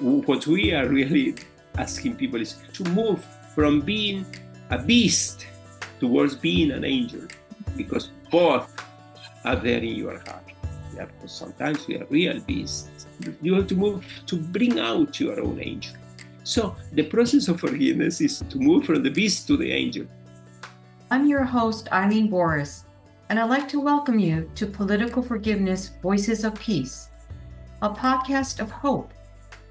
What we are really asking people is to move from being a beast towards being an angel, because both are there in your heart. Therefore, sometimes we are real beasts. You have to move to bring out your own angel. So the process of forgiveness is to move from the beast to the angel. I'm your host, Eileen Boris, and I'd like to welcome you to Political Forgiveness Voices of Peace, a podcast of hope,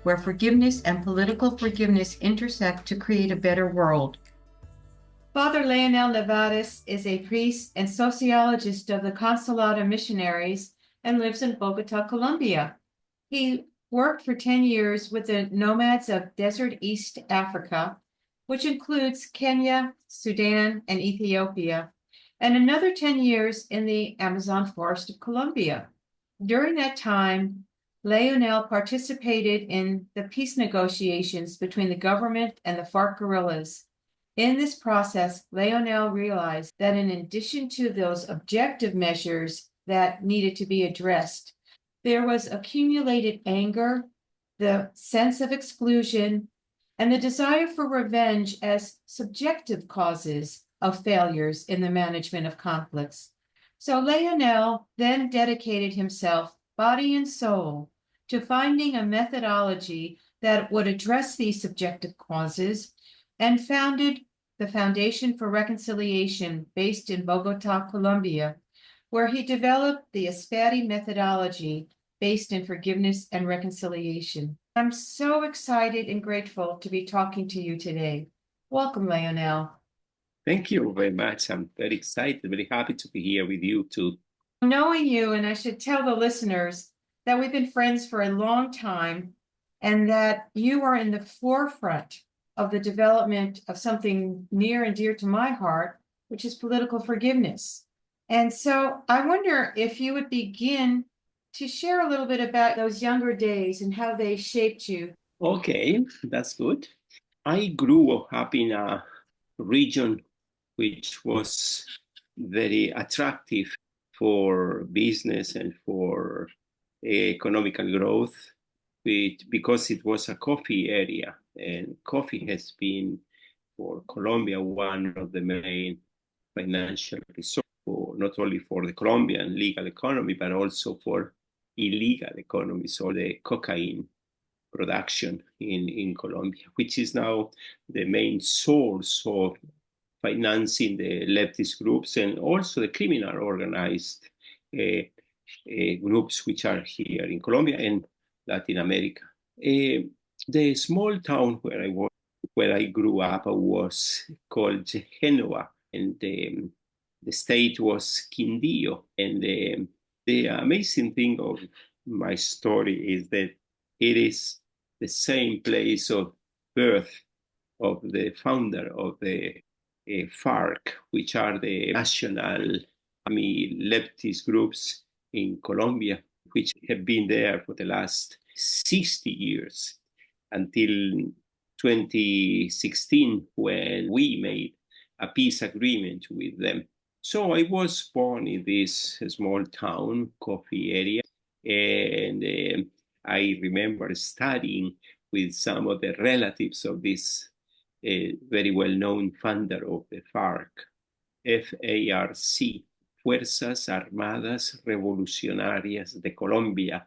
where forgiveness and political forgiveness intersect to create a better world. Father Leonel Narváez is a priest and sociologist of the Consolata Missionaries and lives in Bogotá, Colombia. He worked for 10 years with the nomads of Desert East Africa, which includes Kenya, Sudan, and Ethiopia, and another 10 years in the Amazon forest of Colombia. During that time, Leonel participated in the peace negotiations between the government and the FARC guerrillas. In this process, Leonel realized that in addition to those objective measures that needed to be addressed, there was accumulated anger, the sense of exclusion, and the desire for revenge as subjective causes of failures in the management of conflicts. So Leonel then dedicated himself, body and soul, to finding a methodology that would address these subjective causes and founded the Foundation for Reconciliation based in Bogotá, Colombia, where he developed the ESPERE methodology based in forgiveness and reconciliation. I'm so excited and grateful to be talking to you today. Welcome, Leonel. Thank you very much. I'm very excited, very happy to be here with you too. Knowing you, and I should tell the listeners that we've been friends for a long time and that you are in the forefront of the development of something near and dear to my heart, which is political forgiveness. And so I wonder if you would begin to share a little bit about those younger days and how they shaped you. Okay, that's good. I grew up in a region which was very attractive for business and for economical growth, because it was a coffee area, and coffee has been for Colombia one of the main financial resources, not only for the Colombian legal economy, but also for illegal economy, so the cocaine production in Colombia, which is now the main source of financing the leftist groups and also the criminal organized groups which are here in Colombia and Latin America. The small town where I grew up was called Genoa, and the state was Quindío. And the amazing thing of my story is that it is the same place of birth of the founder of the FARC, which are the national leftist groups in Colombia, which have been there for the last 60 years until 2016, when we made a peace agreement with them. So I was born in this small town, coffee area, and I remember studying with some of the relatives of this very well-known founder of the FARC, FARC, Fuerzas Armadas Revolucionarias de Colombia.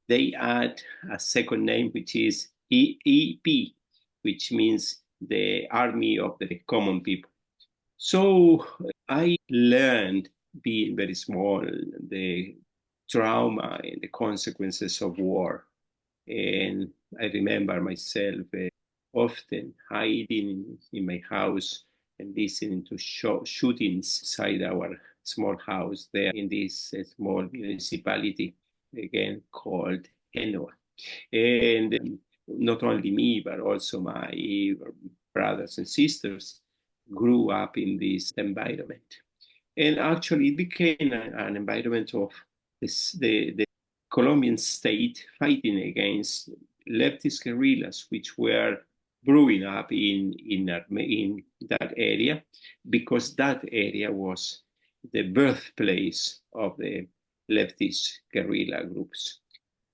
They add a second name, which is EEP, which means the Army of the Common People. So I learned, being very small, the trauma and the consequences of war. And I remember myself often hiding in my house and listening to shootings inside our small house there in this small municipality, again called Genoa. And not only me, but also my brothers and sisters grew up in this environment. And actually it became an environment of the Colombian state fighting against leftist guerrillas, which were brewing up in that area, because that area was the birthplace of the leftist guerrilla groups.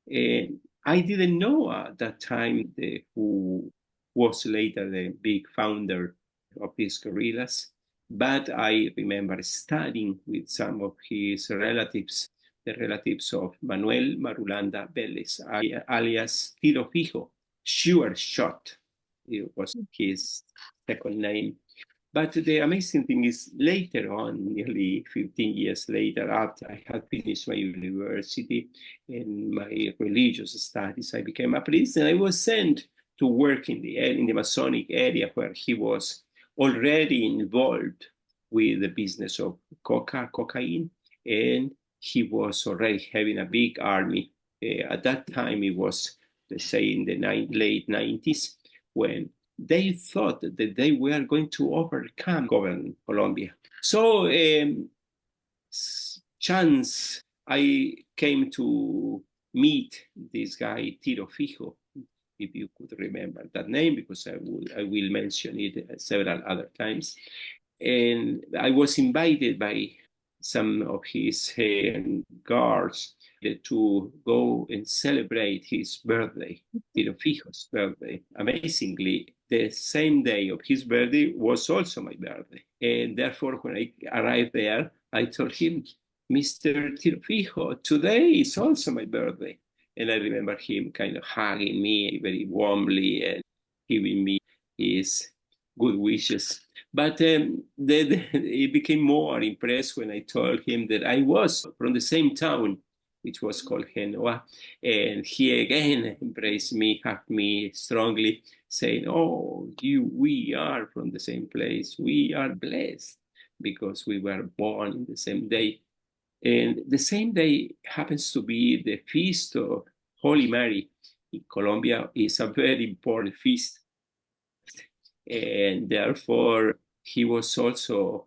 And I didn't know at that time who was later the big founder of these guerrillas, but I remember studying with some of his relatives, the relatives of Manuel Marulanda Vélez, alias Tiro Fijo, sure shot. It was his second name. But the amazing thing is later on, nearly 15 years later, after I had finished my university and my religious studies, I became a priest and I was sent to work in the Masonic area where he was already involved with the business of cocaine, and he was already having a big army. At that time, it was, let's say, in the late 90s, when they thought that they were going to overcome government Colombia. So chance I came to meet this guy Tiro Fijo, if you could remember that name, because I will mention it several other times. And I was invited by some of his guards to go and celebrate his birthday, Tiro Fijo's birthday. Amazingly, the same day of his birthday was also my birthday. And therefore, when I arrived there, I told him, Mr. Tiro Fijo, today is also my birthday. And I remember him kind of hugging me very warmly and giving me his good wishes. But he became more impressed when I told him that I was from the same town, which was called Genoa. And he again embraced me, hugged me strongly, saying, oh, we are from the same place. We are blessed because we were born in the same day. And the same day happens to be the feast of Holy Mary. In Colombia, is a very important feast. And therefore, he was also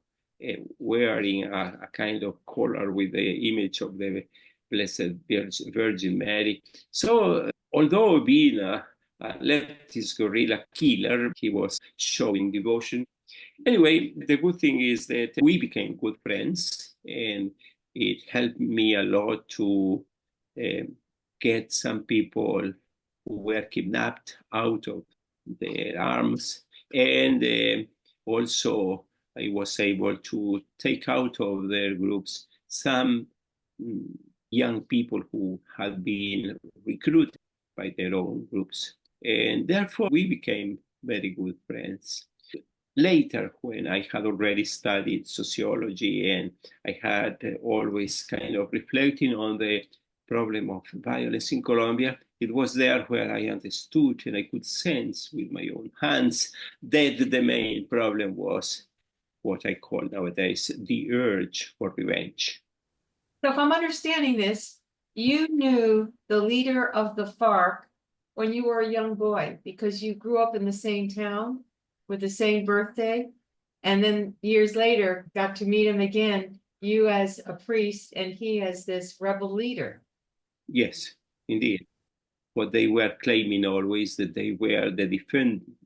wearing a kind of collar with the image of the Blessed Virgin Mary. So, although being a leftist guerrilla killer, he was showing devotion. Anyway, the good thing is that we became good friends, and it helped me a lot to get some people who were kidnapped out of their arms. And also, I was able to take out of their groups some young people who had been recruited by their own groups. And therefore, we became very good friends. Later, when I had already studied sociology and I had always kind of reflecting on the problem of violence in Colombia, it was there where I understood and I could sense with my own hands that the main problem was what I call nowadays the urge for revenge. So if I'm understanding this, you knew the leader of the FARC when you were a young boy because you grew up in the same town with the same birthday, and then years later got to meet him again, you as a priest and he as this rebel leader. Yes, indeed. What they were claiming always that they were the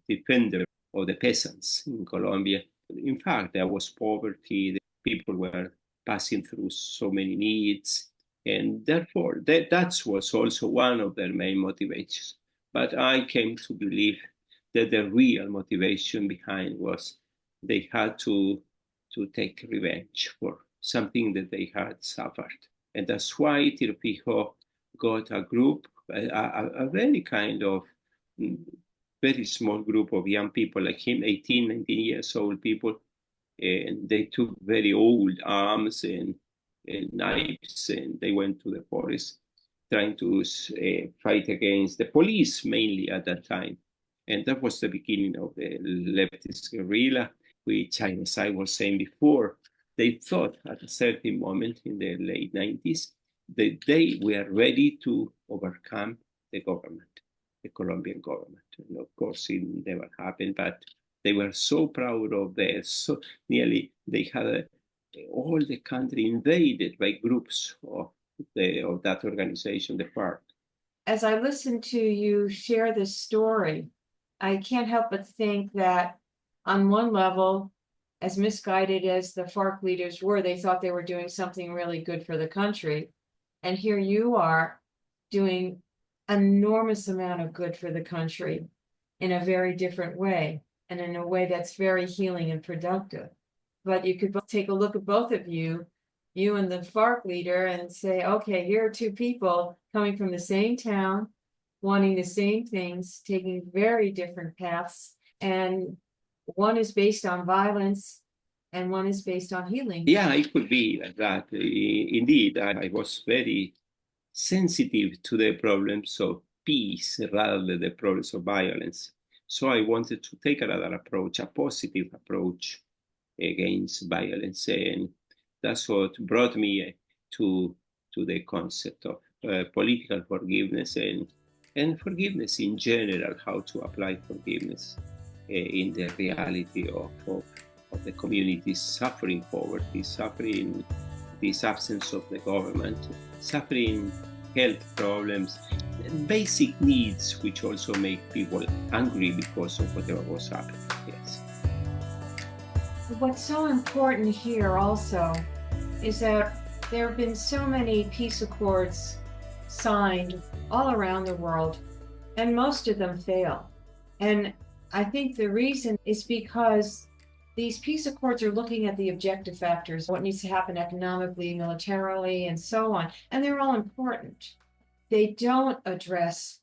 defender of the peasants in Colombia. In fact, there was poverty, the people were passing through so many needs, and therefore that was also one of their main motivations. But I came to believe that the real motivation behind was they had to take revenge for something that they had suffered. And that's why Tiro Fijo got a group, a very kind of very small group of young people like him, 18, 19 years old people. And they took very old arms and knives, and they went to the forest trying to fight against the police mainly at that time. And that was the beginning of the leftist guerrilla, which, as I was saying before, they thought at a certain moment in the late 90s that they were ready to overcome the government, the Colombian government. And of course, it never happened, but they were so proud of this. So nearly they had all the country invaded by groups of that organization, the FARC. As I listen to you share this story, I can't help but think that on one level, as misguided as the FARC leaders were, they thought they were doing something really good for the country. And here you are doing enormous amount of good for the country in a very different way, and in a way that's very healing and productive. But you could take a look at both of you and the FARC leader, and say, okay, here are two people coming from the same town, wanting the same things, taking very different paths, and one is based on violence and one is based on healing. Yeah, it could be like that. Indeed, I was very sensitive to the problems of peace rather than the problems of violence. So I wanted to take another approach, a positive approach against violence. And that's what brought me to the concept of political forgiveness and forgiveness in general, how to apply forgiveness in the reality of the communities suffering poverty, suffering this absence of the government, suffering health problems, and basic needs, which also make people angry because of whatever was happening. Yes. What's so important here also is that there have been so many peace accords signed all around the world, and most of them fail. And I think the reason is because these peace accords are looking at the objective factors, what needs to happen economically, militarily, and so on, and they're all important. They don't address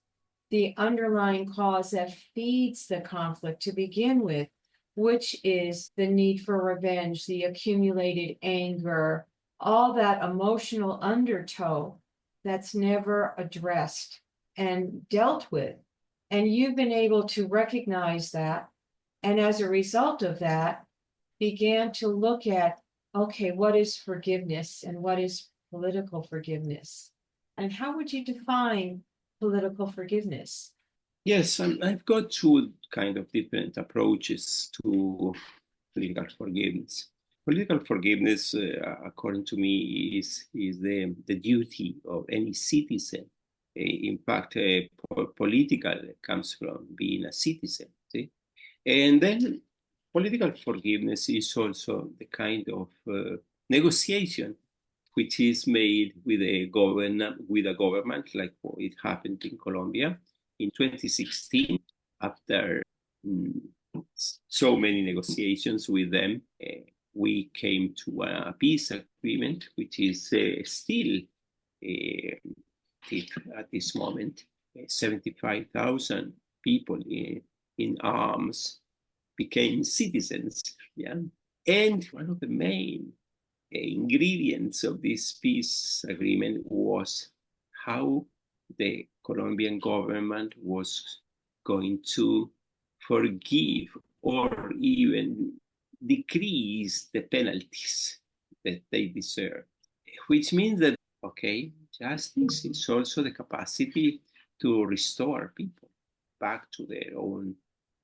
the underlying cause that feeds the conflict to begin with, which is the need for revenge, the accumulated anger, all that emotional undertow that's never addressed and dealt with. And you've been able to recognize that, and as a result of that, began to look at, okay, what is forgiveness and what is political forgiveness? And how would you define political forgiveness? Yes, I've got two kind of different approaches to political forgiveness. Political forgiveness, according to me, is the duty of any citizen. In fact, political comes from being a citizen. See? And then political forgiveness is also the kind of negotiation which is made with a government, like it happened in Colombia in 2016. After so many negotiations with them, we came to a peace agreement, which is still at this moment, 75,000 people in arms became citizens. Yeah? And one of the main ingredients of this peace agreement was how the Colombian government was going to forgive or even decrease the penalties that they deserve, which means that, okay, justice is also the capacity to restore people back to their own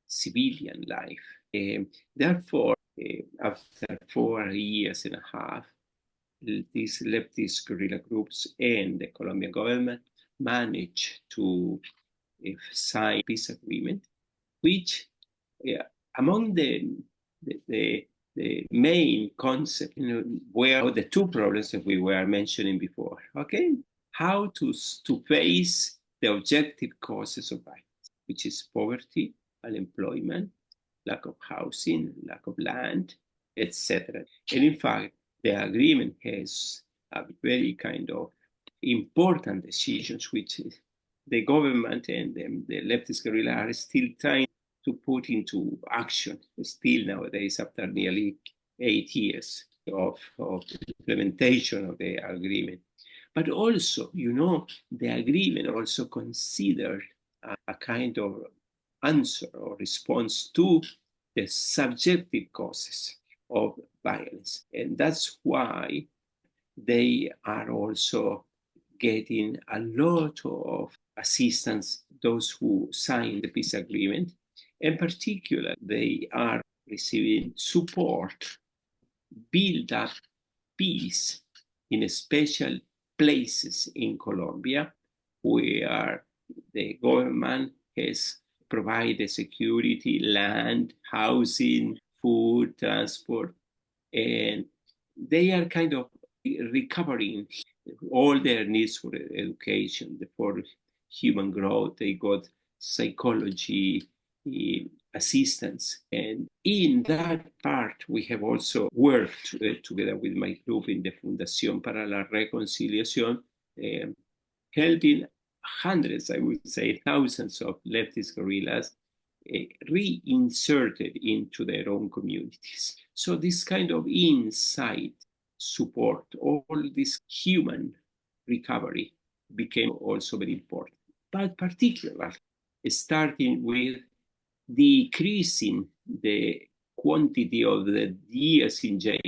civilian life. Therefore, after 4 years and a half, these leftist guerrilla groups and the Colombian government managed to sign a peace agreement, which among the main concept, were the two problems that we were mentioning before. Okay, how to face the objective causes of violence, which is poverty, unemployment, lack of housing, lack of land, etc. And in fact, the agreement has a very kind of important decisions which the government and the leftist guerrilla are still trying to put into action, still nowadays after nearly 8 years of implementation of the agreement. But also, the agreement also considered a kind of answer or response to the subjective causes of violence. And that's why they are also getting a lot of assistance, those who signed the peace agreement. In particular, they are receiving support, build up peace in special places in Colombia where the government has provided security, land, housing, food, transport, and they are kind of recovering all their needs for education, for human growth, they got psychology assistance. And in that part, we have also worked together with my group in the Fundación para la Reconciliación, helping hundreds, I would say thousands of leftist guerrillas reinserted into their own communities. So this kind of inside support, all this human recovery became also very important. But particularly starting with decreasing the quantity of the years in jail,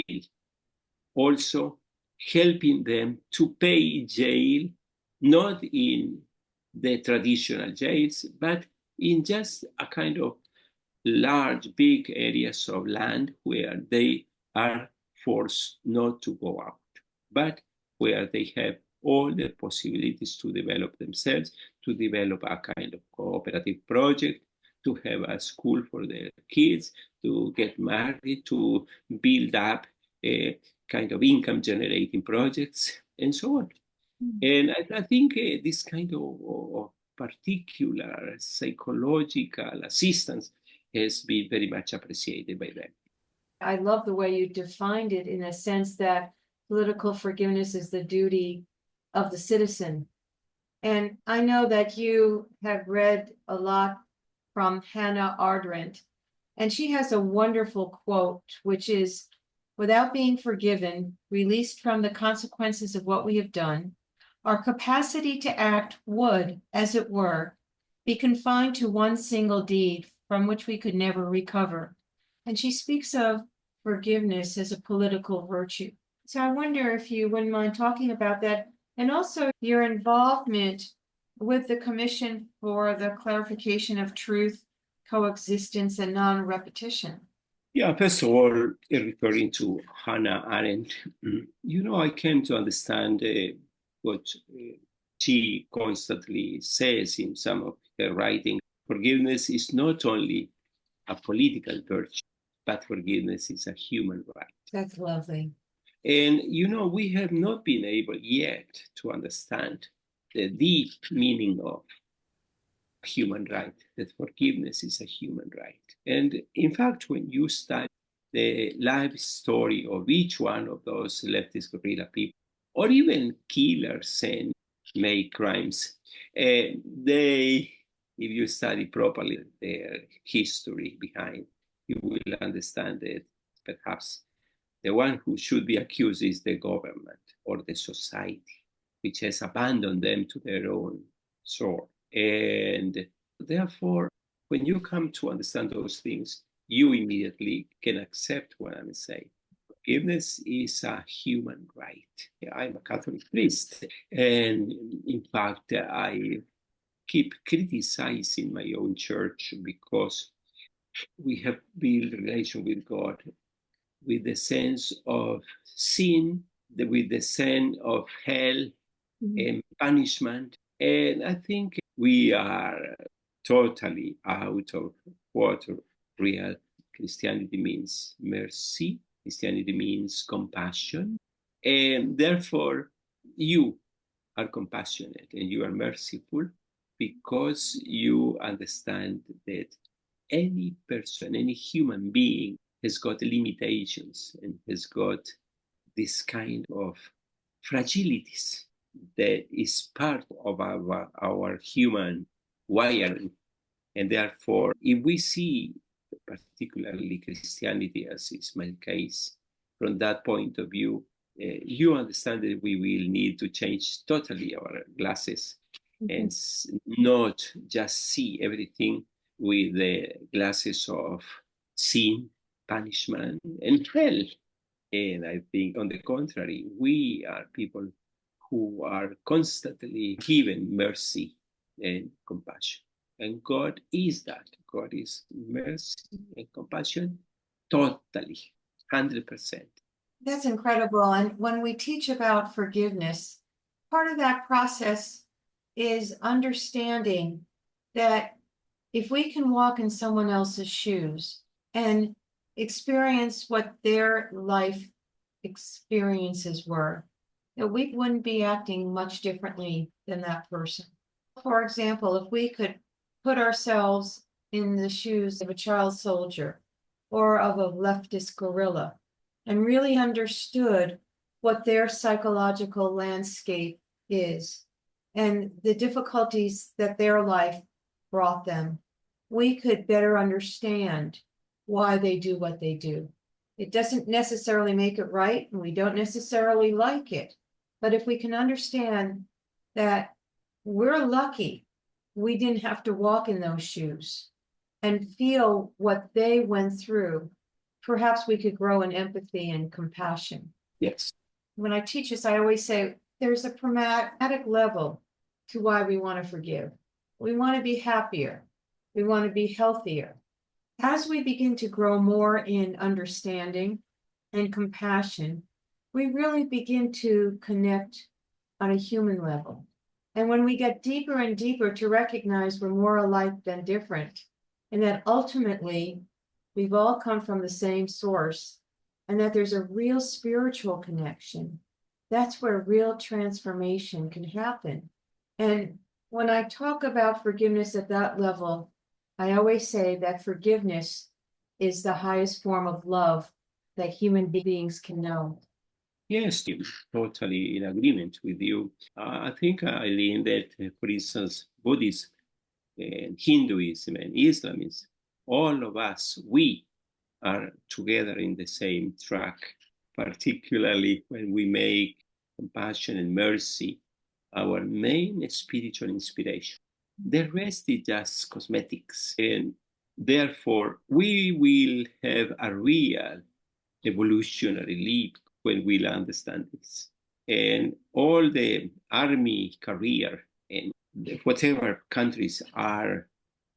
also helping them to pay jail, not in the traditional jails, but in just a kind of large, big areas of land where they are forced not to go out, but where they have all the possibilities to develop themselves, to develop a kind of cooperative project, to have a school for their kids, to get married, to build up a kind of income generating projects, and so on. And I think this kind of particular psychological assistance has been very much appreciated by them. I love the way you defined it in a sense that political forgiveness is the duty of the citizen. And I know that you have read a lot from Hannah Arendt, and she has a wonderful quote, which is, "Without being forgiven, released from the consequences of what we have done, our capacity to act would, as it were, be confined to one single deed from which we could never recover." And she speaks of forgiveness as a political virtue. So I wonder if you wouldn't mind talking about that, and also your involvement with the Commission for the Clarification of Truth, Coexistence, and Non-Repetition. Yeah, first of all, referring to Hannah Arendt, I came to understand what she constantly says in some of her writing. Forgiveness is not only a political virtue, but forgiveness is a human right. That's lovely. And, we have not been able yet to understand the deep meaning of human right, that forgiveness is a human right. And in fact, when you study the life story of each one of those leftist guerrilla people, or even killers and make crimes, if you study properly their history behind, you will understand that perhaps the one who should be accused is the government or the society, which has abandoned them to their own sword. And therefore, when you come to understand those things, you immediately can accept what I'm saying. Forgiveness is a human right. I'm a Catholic priest, and in fact, I keep criticizing my own church because we have built relation with God with the sense of sin, with the sense of hell and punishment. And I think we are totally out of what real Christianity means. Mercy, Christianity means compassion. And therefore, you are compassionate and you are merciful because you understand that any person, any human being has got limitations and has got this kind of fragilities that is part of our human wiring. And therefore, if we see particularly Christianity, as is my case, from that point of view, you understand that we will need to change totally our glasses and not just see everything with the glasses of sin, punishment, and hell. And I think, on the contrary, we are people who are constantly given mercy and compassion. And God is that. God is mercy and compassion totally, 100%. That's incredible. And when we teach about forgiveness, part of that process is understanding that if we can walk in someone else's shoes and experience what their life experiences were, that we wouldn't be acting much differently than that person. For example, if we could put ourselves in the shoes of a child soldier or of a leftist guerrilla and really understood what their psychological landscape is and the difficulties that their life brought them, we could better understand why they do what they do. It doesn't necessarily make it right, and we don't necessarily like it. But if we can understand that we're lucky we didn't have to walk in those shoes and feel what they went through, perhaps we could grow in empathy and compassion. Yes. When I teach this, I always say there's a pragmatic level to why we want to forgive. We want to be happier. We want to be healthier. As we begin to grow more in understanding and compassion, we really begin to connect on a human level. And when we get deeper and deeper to recognize we're more alike than different, and that ultimately we've all come from the same source, and that there's a real spiritual connection, that's where real transformation can happen. And when I talk about forgiveness at that level, I always say that forgiveness is the highest form of love that human beings can know. Yes, Tim, totally in agreement with you. I think, Eileen, that, for instance, Buddhism and Hinduism and Islamism, all of us, we are together in the same track, particularly when we make compassion and mercy our main spiritual inspiration. The rest is just cosmetics, and therefore we will have a real evolutionary leap when we'll understand this. And all the army career and whatever countries are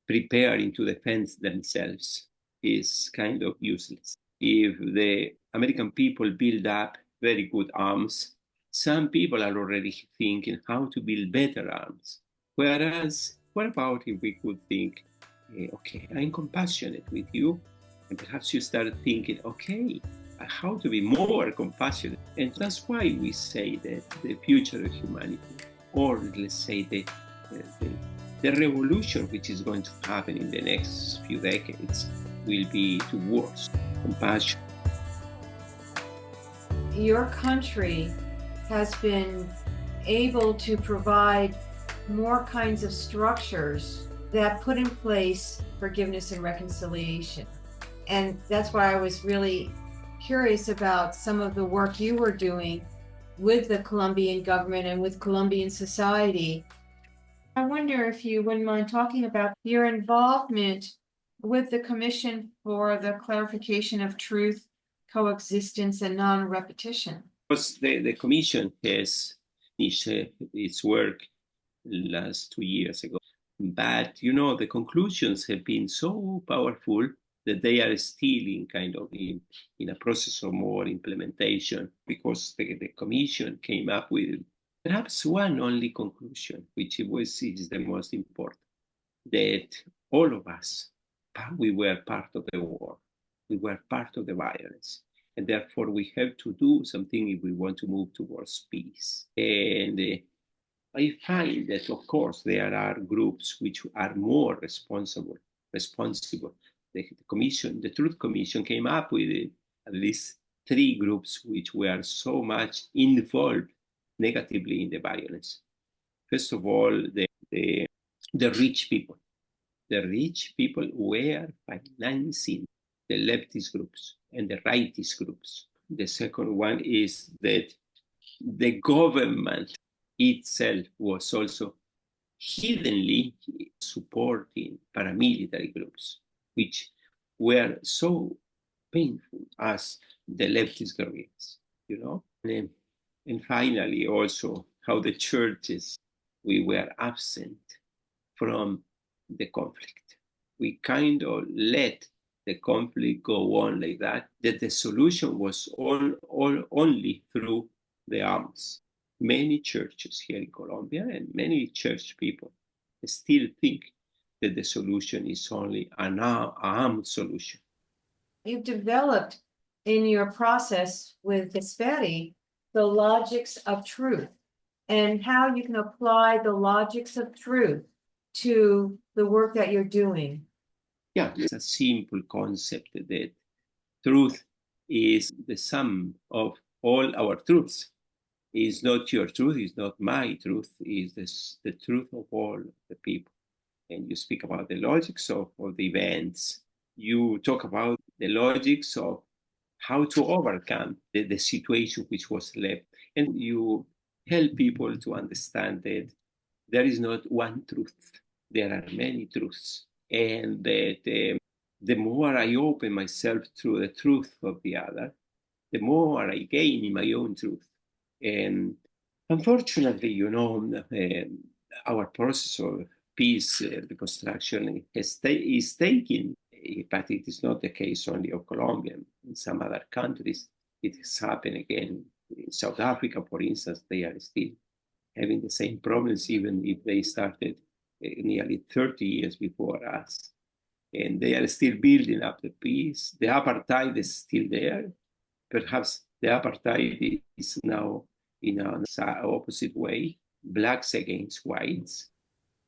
preparing to defend themselves is kind of useless. If the American people build up very good arms, some people are already thinking how to build better arms. Whereas, what about if we could think, okay, I'm compassionate with you, and perhaps you start thinking, okay, how to be more compassionate. And that's why we say that the future of humanity, or let's say the revolution which is going to happen in the next few decades, will be towards compassion. Your country has been able to provide more kinds of structures that put in place forgiveness and reconciliation. And that's why I was really curious about some of the work you were doing with the Colombian government and with Colombian society. I wonder if you wouldn't mind talking about your involvement with the Commission for the Clarification of Truth, Coexistence, and Non-Repetition. Because the Commission has finished its work last 2 years ago. But, the conclusions have been so powerful that they are still in kind of in a process of more implementation, because the Commission came up with perhaps one only conclusion, which is the most important, that all of us, we were part of the war, we were part of the violence, and therefore we have to do something if we want to move towards peace. And I find that, of course, there are groups which are more responsible. The Truth Commission came up with at least 3 groups which were so much involved negatively in the violence. First of all, the rich people. The rich people were financing the leftist groups and the rightist groups. The second one is that the government itself was also hiddenly supporting paramilitary groups, which were so painful as the leftist guerrillas, And finally, also, how the churches, we were absent from the conflict. We kind of let the conflict go on like that the solution was only through the arms. Many churches here in Colombia and many church people still think that the solution is only an armed solution. You've developed in your process with ESPERE the logics of truth. and how you can apply the logics of truth to the work that you're doing. Yeah, it's a simple concept that truth is the sum of all our truths. It's not your truth, it's not my truth, it's the truth of all the people. And you speak about the logics of the events. You talk about the logics of how to overcome the situation which was left. And you help people to understand that there is not one truth. There are many truths. And that the more I open myself to the truth of the other, the more I gain in my own truth. And unfortunately, our process of peace reconstruction is taking, but it is not the case only of Colombia. In some other countries, it has happened again. In South Africa, for instance, they are still having the same problems, even if they started nearly 30 years before us. And they are still building up the peace. The apartheid is still there. Perhaps the apartheid is now in an opposite way, blacks against whites.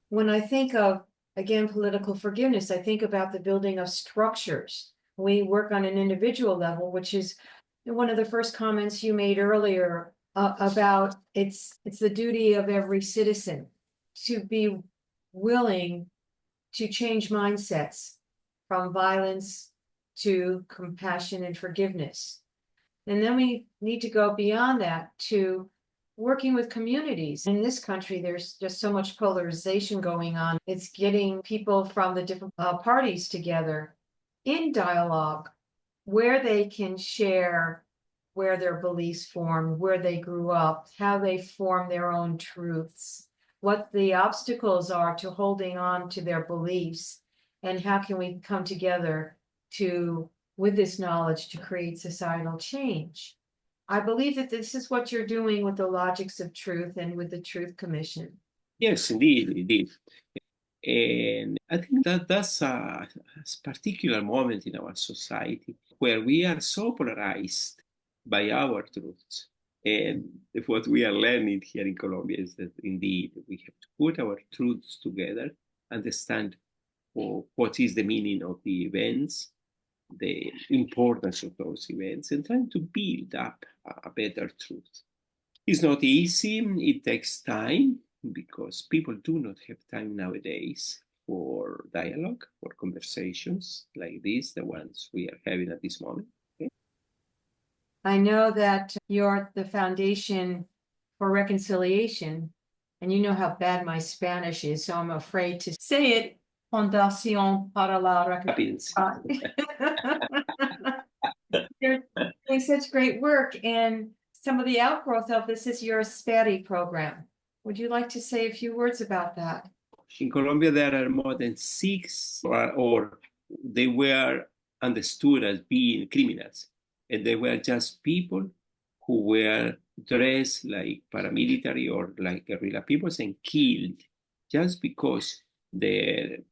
When I think of, again, political forgiveness, I think about the building of structures. We work on an individual level, which is one of the first comments you made earlier about it's the duty of every citizen to be willing to change mindsets from violence to compassion and forgiveness. And then we need to go beyond that to working with communities. In this country, there's just so much polarization going on. It's getting people from the different parties together in dialogue where they can share where their beliefs formed, where they grew up, how they form their own truths, what the obstacles are to holding on to their beliefs, and how can we come together to, with this knowledge, to create societal change. I believe that this is what you're doing with the logics of truth and with the Truth Commission. Yes, indeed. And I think that that's a particular moment in our society where we are so polarized by our truths. And what we are learning here in Colombia is that indeed we have to put our truths together, understand what is the meaning of the events, the importance of those events, and trying to build up a better truth. It's not easy, it takes time, because people do not have time nowadays for dialogue, for conversations like this, the ones we are having at this moment. Okay? I know that you're the Foundation for Reconciliation, and you know how bad my Spanish is, so I'm afraid to say it. Fundación para la Reconciliación. They're doing such great work, and some of the outgrowth of this is your ESPERE program. Would you like to say a few words about that? In Colombia, there are more than 6, or they were understood as being criminals, and they were just people who were dressed like paramilitary or like guerrilla people and killed just because the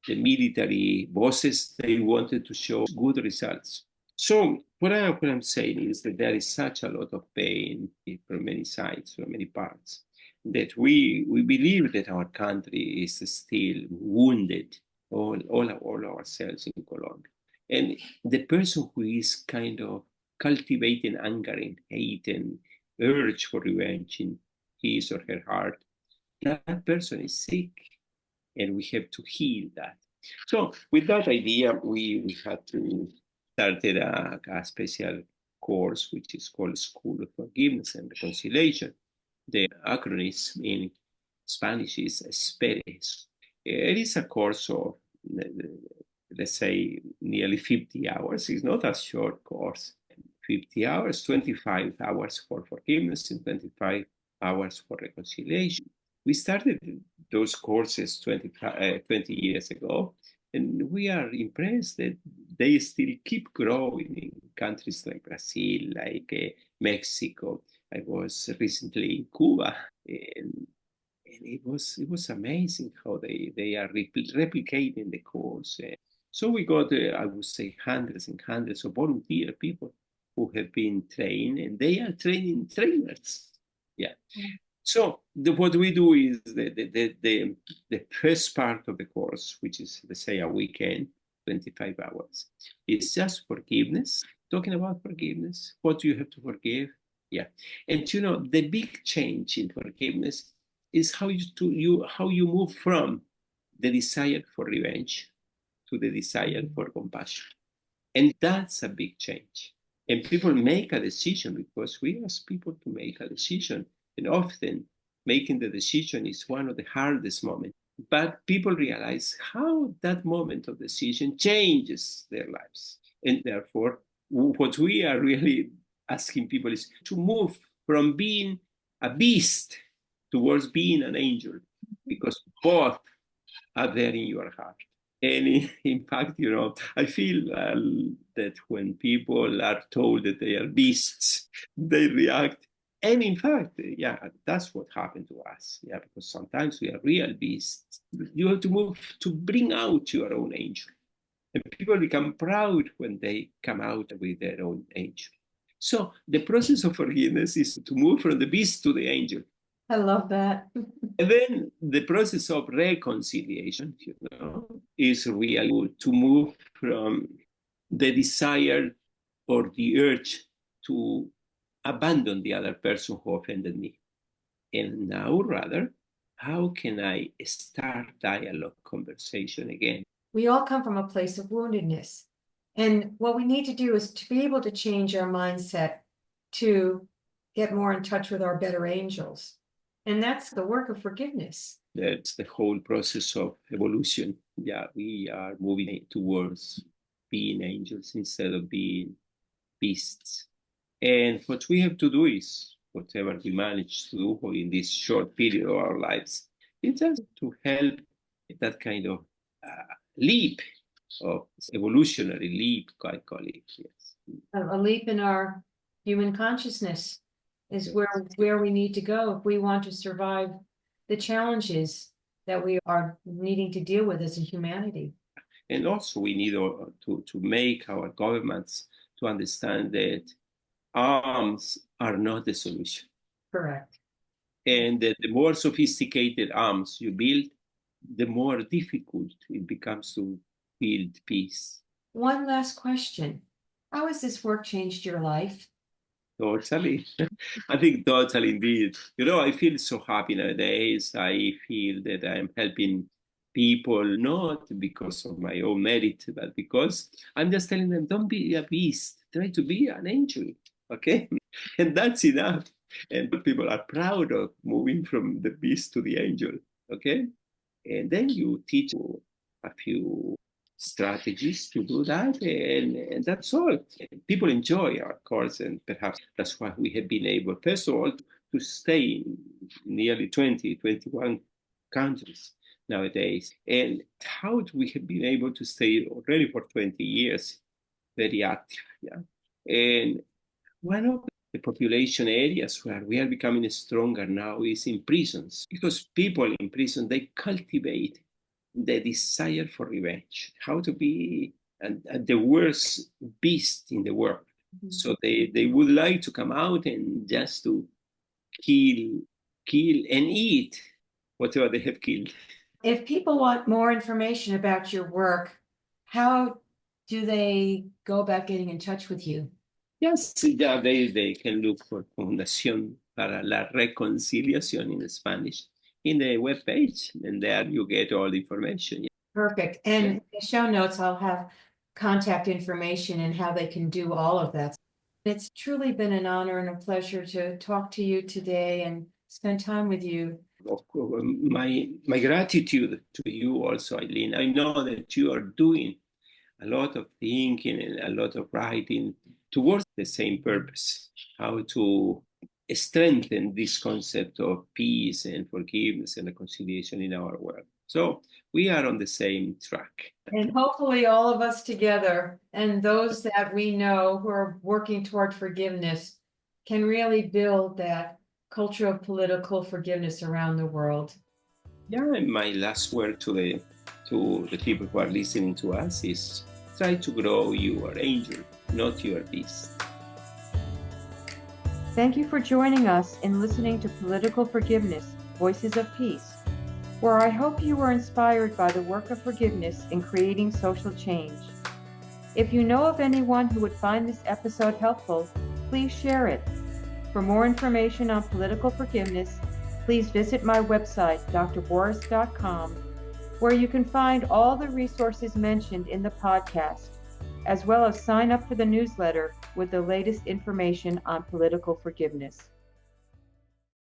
military bosses, they wanted to show good results. So what I'm saying is that there is such a lot of pain from many sides, from many parts, that we believe that our country is still wounded, all ourselves in Colombia. And the person who is kind of cultivating anger and hate and urge for revenge in his or her heart, that person is sick, and we have to heal that. So with that idea, we had to start a special course, which is called School of Forgiveness and Reconciliation. The acronym in Spanish is ESPERE. It is a course of, let's say, nearly 50 hours. It's not a short course. 50 hours, 25 hours for forgiveness and 25 hours for reconciliation. We started those courses 20 years ago, and we are impressed that they still keep growing in countries like Brazil, like Mexico. I was recently in Cuba, and it was amazing how they are replicating the course. So we got, I would say, hundreds and hundreds of volunteer people who have been trained, and they are training trainers. Yeah. So what we do is the first part of the course, which is, let's say, a weekend, 25 hours, it's just forgiveness, talking about forgiveness, what you have to forgive. Yeah. And the big change in forgiveness is how you move from the desire for revenge to the desire for compassion. And that's a big change. And people make a decision because we ask people to make a decision. And often making the decision is one of the hardest moments. But people realize how that moment of decision changes their lives. And therefore, what we are really asking people is to move from being a beast towards being an angel, because both are there in your heart. And in fact, I feel that when people are told that they are beasts, they react. And in fact, yeah, that's what happened to us. Yeah, because sometimes we are real beasts. You have to move to bring out your own angel. And people become proud when they come out with their own angel. So the process of forgiveness is to move from the beast to the angel. I love that. And then the process of reconciliation, is really to move from the desire or the urge to abandon the other person who offended me. And now, rather, how can I start dialogue, conversation again? We all come from a place of woundedness. And what we need to do is to be able to change our mindset to get more in touch with our better angels. And that's the work of forgiveness. That's the whole process of evolution. Yeah, we are moving towards being angels instead of being beasts. And what we have to do is, whatever we manage to do in this short period of our lives, it's just to help that kind of leap, of evolutionary leap, I call it. Yes. A leap in our human consciousness is where we need to go if we want to survive the challenges that we are needing to deal with as a humanity. And also we need to make our governments to understand that arms are not the solution. Correct. And that the more sophisticated arms you build, the more difficult it becomes to build peace. One last question. How has this work changed your life? Totally. I think totally indeed. I feel so happy nowadays. I feel that I'm helping people, not because of my own merit, but because I'm just telling them, don't be a beast, try to be an angel, okay? And that's enough. And people are proud of moving from the beast to the angel, okay? And then you teach a few strategies to do that, and that's all. People enjoy our course, and perhaps that's why we have been able, first of all, to stay in nearly 21 countries nowadays. And how we have been able to stay already for 20 years, very active, yeah. And one of the population areas where we are becoming stronger now is in prisons, because people in prison, they cultivate the desire for revenge, how to be the worst beast in the world. Mm-hmm. So they would like to come out and just to kill and eat whatever they have killed. If people want more information about your work, how do they go about getting in touch with you? Yes, yeah, they can look for Fundación para la Reconciliación in Spanish in the webpage, and there you get all the information. Perfect. And in the show notes, I'll have contact information and how they can do all of that. It's truly been an honor and a pleasure to talk to you today and spend time with you. Of course, my gratitude to you also, Eileen. I know that you are doing a lot of thinking and a lot of writing towards the same purpose, how to strengthen this concept of peace and forgiveness and reconciliation in our world. So we are on the same track. And hopefully all of us together and those that we know who are working toward forgiveness can really build that culture of political forgiveness around the world. Yeah, and my last word to the people who are listening to us is try to grow your angel, not your beast. Thank you for joining us in listening to Political Forgiveness, Voices of Peace, where I hope you were inspired by the work of forgiveness in creating social change. If you know of anyone who would find this episode helpful, please share it. For more information on political forgiveness, please visit my website, drboris.com, where you can find all the resources mentioned in the podcast, as well as sign up for the newsletter with the latest information on political forgiveness.